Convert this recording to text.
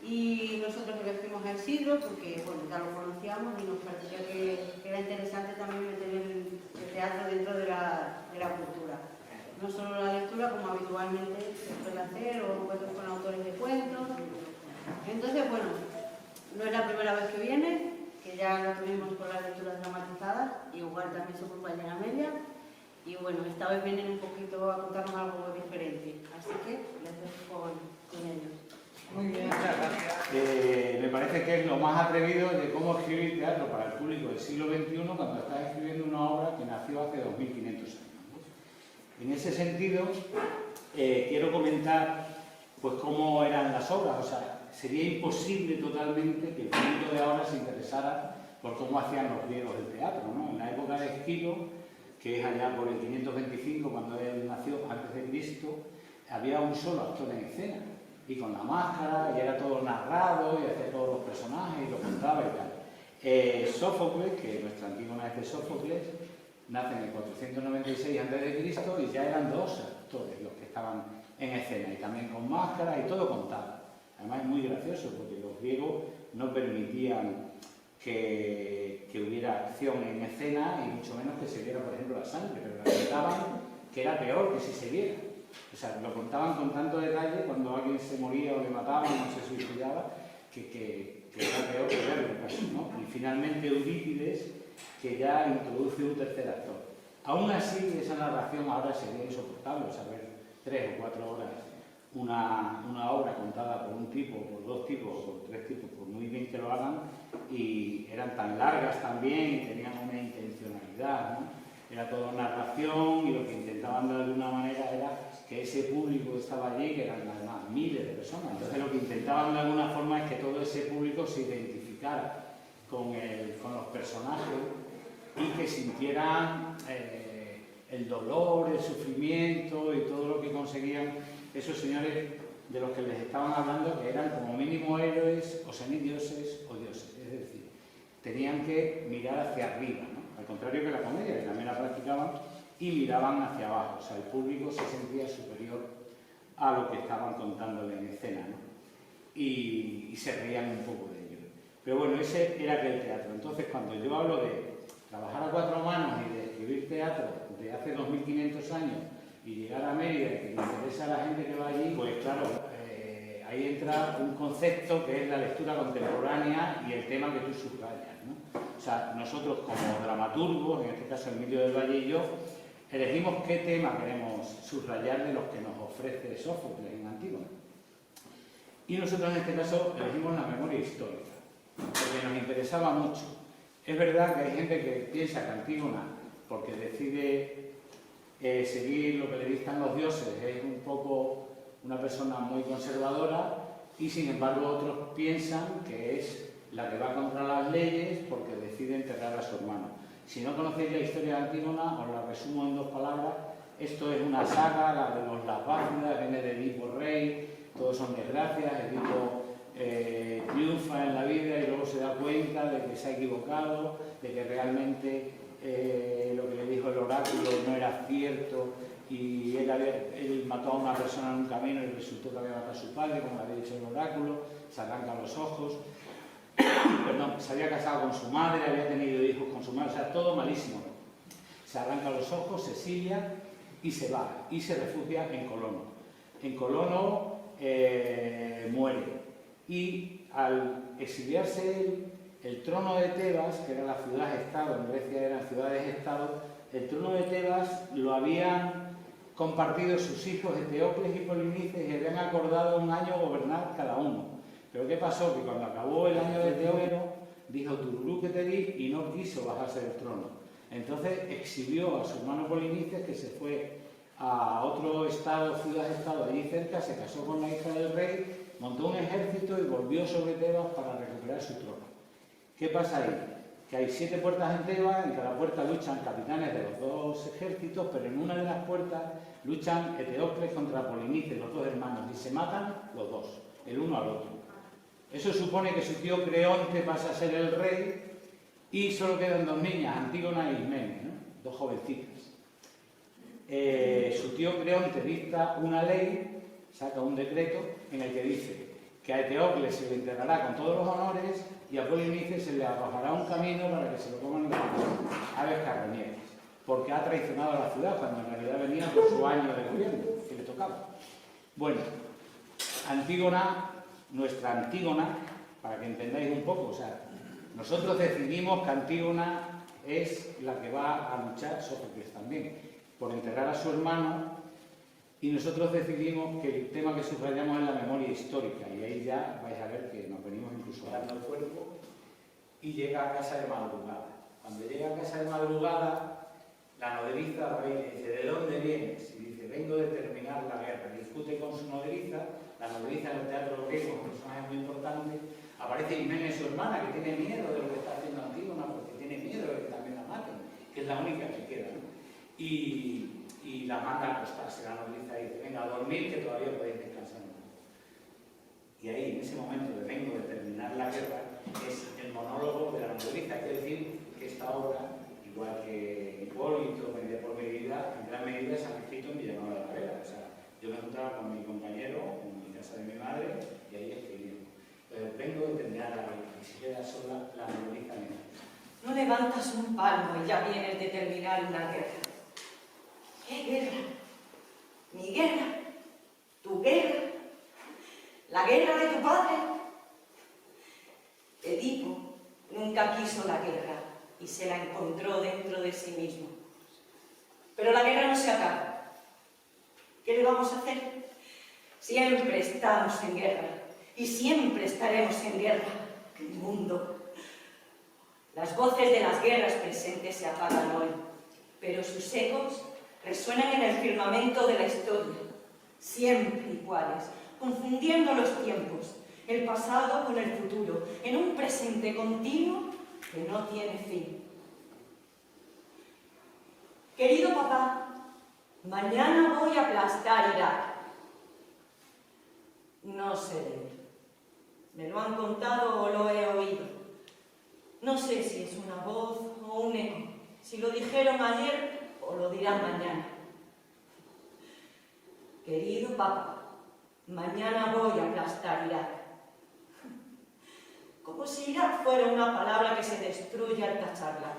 Y nosotros elegimos a Isidro porque, bueno, ya lo conocíamos y nos parecía que era interesante también meter el teatro dentro de la cultura. No solo la lectura, como habitualmente se suele hacer, o encuentros con autores de cuentos. Entonces, bueno, no es la primera vez que viene, que ya lo tuvimos con las lecturas dramatizadas, igual también su compañera Amelia. Y bueno, esta vez vienen un poquito a contarnos algo diferente, así que les dejo con ellos. Muy bien, muchas gracias. Me parece que es lo más atrevido de cómo escribir teatro para el público del siglo XXI cuando estás escribiendo una obra que nació hace 2500 años. En ese sentido, quiero comentar pues cómo eran las obras. O sea, sería imposible totalmente que el público de ahora se interesara por cómo hacían los griegos el teatro, ¿no? En la época de Esquilo, que es allá por el 525, cuando él nació antes de Cristo, había un solo actor en escena, y con la máscara, y era todo narrado, y hacía todos los personajes, y lo contaba y tal. Sófocles, que nuestra Antígona es de Sófocles, nace en el 496 a.C. y ya eran dos actores los que estaban en escena, y también con máscara, y todo contado. Además es muy gracioso, porque los griegos no permitían que hubiera acción en escena, y mucho menos que se viera, por ejemplo, la sangre, pero la contaban que era peor que si se viera. O sea, lo contaban con tanto detalle cuando alguien se moría o le mataban o se suicidaba, que era peor que verlo, ¿no? Y finalmente Eurípides, que ya introduce un tercer actor. Aún así, esa narración ahora sería insoportable, o sea, ver 3 o 4 horas una obra contada por un tipo, por 2 tipos o por 3 tipos, por muy bien que lo hagan, y eran tan largas también y tenían una intencionalidad, ¿no? Era todo narración, y lo que intentaban de alguna manera era que ese público que estaba allí, que eran además miles de personas, entonces lo que intentaban de alguna forma es que todo ese público se identificara con los personajes y que sintieran el dolor, el sufrimiento y todo lo que conseguían esos señores de los que les estaban hablando, que eran como mínimo héroes o semidioses o dioses. Es decir, tenían que mirar hacia arriba, ¿no? Al contrario que la comedia, que también la practicaban, y miraban hacia abajo. O sea, el público se sentía superior a lo que estaban contándole en escena, ¿no? Y se reían un poco de ello. Pero bueno, ese era aquel teatro. Entonces, cuando yo hablo de trabajar a 4 manos y de escribir teatro de hace 2500 años y llegar a Mérida y que le interesa a la gente que va allí, pues claro, ahí entra un concepto que es la lectura contemporánea y el tema que tú subrayas, ¿no? O sea, nosotros como dramaturgos, en este caso Emilio del Valle y yo, elegimos qué tema queremos subrayar de los que nos ofrece Sófocles en Antígona. Y nosotros en este caso elegimos la memoria histórica, porque nos interesaba mucho. Es verdad que hay gente que piensa que Antígona, porque decide seguir lo que le dictan los dioses, es un poco una persona muy conservadora, y sin embargo otros piensan que es la que va contra las leyes porque decide enterrar a su hermano. Si no conocéis la historia de Antígona, os la resumo en 2 palabras. Esto es una saga, la de los Lapácidas, viene de Edipo Rey, todos son desgracias, Edipo triunfa en la vida y luego se da cuenta de que se ha equivocado, de que realmente lo que le dijo el oráculo no era cierto, y él mató a una persona en un camino y resultó que había matado a su padre, como le había dicho el oráculo, se arranca los ojos, perdón, se había casado con su madre, había tenido hijos con su madre, o sea, todo malísimo. Se arranca los ojos, se exilia y se va, y se refugia en Colono. En Colono muere, y al exiliarse él, el trono de Tebas, que era la ciudad-estado, en Grecia eran ciudades-estado, el trono de Tebas lo habían compartido sus hijos Eteocles y Polinices, y habían acordado un año gobernar cada uno. Pero ¿qué pasó? Que cuando acabó el año de Teógeno, dijo Tururú que te di, y no quiso bajarse del trono. Entonces exilió a su hermano Polinices, que se fue a otro estado, ciudad-estado allí cerca, se casó con la hija del rey, montó un ejército y volvió sobre Tebas para recuperar su trono. ¿Qué pasa ahí? Que hay 7 puertas en Tebas, en cada puerta luchan capitanes de los 2 ejércitos, pero en una de las puertas luchan Eteocles contra Polinices, los 2 hermanos, y se matan los 2, el uno al otro. Eso supone que su tío Creonte pasa a ser el rey, y solo quedan 2 niñas, Antígona y Ismene, ¿no? 2 jovencitas. Su tío Creonte dicta una ley, saca un decreto en el que dice que a Eteocles se le enterrará con todos los honores y a Polinices se le arrojará un camino para que se lo coman las aves carroñeras, porque ha traicionado a la ciudad cuando en realidad venía por su año de gobierno, que le tocaba. Bueno, Antígona, nuestra Antígona, para que entendáis un poco, o sea, nosotros decidimos que Antígona es la que va a luchar, Sófocles también, por enterrar a su hermano, y nosotros decidimos que el tema que subrayamos es la memoria histórica, y ahí ya vais a ver que nos venimos incluso dando el cuerpo, y llega a casa de madrugada. Cuando llega a casa de madrugada, la nodriza va y le dice, ¿de dónde vienes? Y dice, vengo de terminar la guerra. Discute con su nodriza, la nodriza en el teatro griego es un personaje muy importante. Aparece Ismene, su hermana, que tiene miedo de lo que está haciendo Antígona, porque tiene miedo de que también la maten, que es la única que queda, ¿no? Y la manda a acostarse. La nodriza dice, venga, a dormir, que todavía podéis descansar un poco. Y ahí, en ese momento de vengo de terminar la guerra, es el monólogo de la nodriza. Hay que decir que esta obra, igual que Hipólito, Medida por Medida, en gran medida se han escrito en Villanueva de la Vega. O sea, yo me encontraba con mi compañero en mi casa de mi madre y ahí escribimos. Vengo de terminar la guerra, ni siquiera sola la nodriza ni nada. No levantas un palmo y ya vienes de terminar una guerra. ¿Qué guerra? ¿Mi guerra? ¿Tu guerra? ¿La guerra de tu padre? Edipo nunca quiso la guerra y se la encontró dentro de sí mismo. Pero la guerra no se acaba. ¿Qué le vamos a hacer? Siempre estamos en guerra y siempre estaremos en guerra. El mundo. Las voces de las guerras presentes se apagan hoy, pero sus ecos resuenan en el firmamento de la historia, siempre iguales, confundiendo los tiempos, el pasado con el futuro, en un presente continuo que no tiene fin. Querido papá, mañana voy a aplastar Irak. No sé de él. Me lo han contado o lo he oído. No sé si es una voz o un eco, si lo dijeron ayer o lo dirán mañana. Querido papá, mañana voy a aplastar Irak. Como si Irak fuera una palabra que se destruye al tacharla.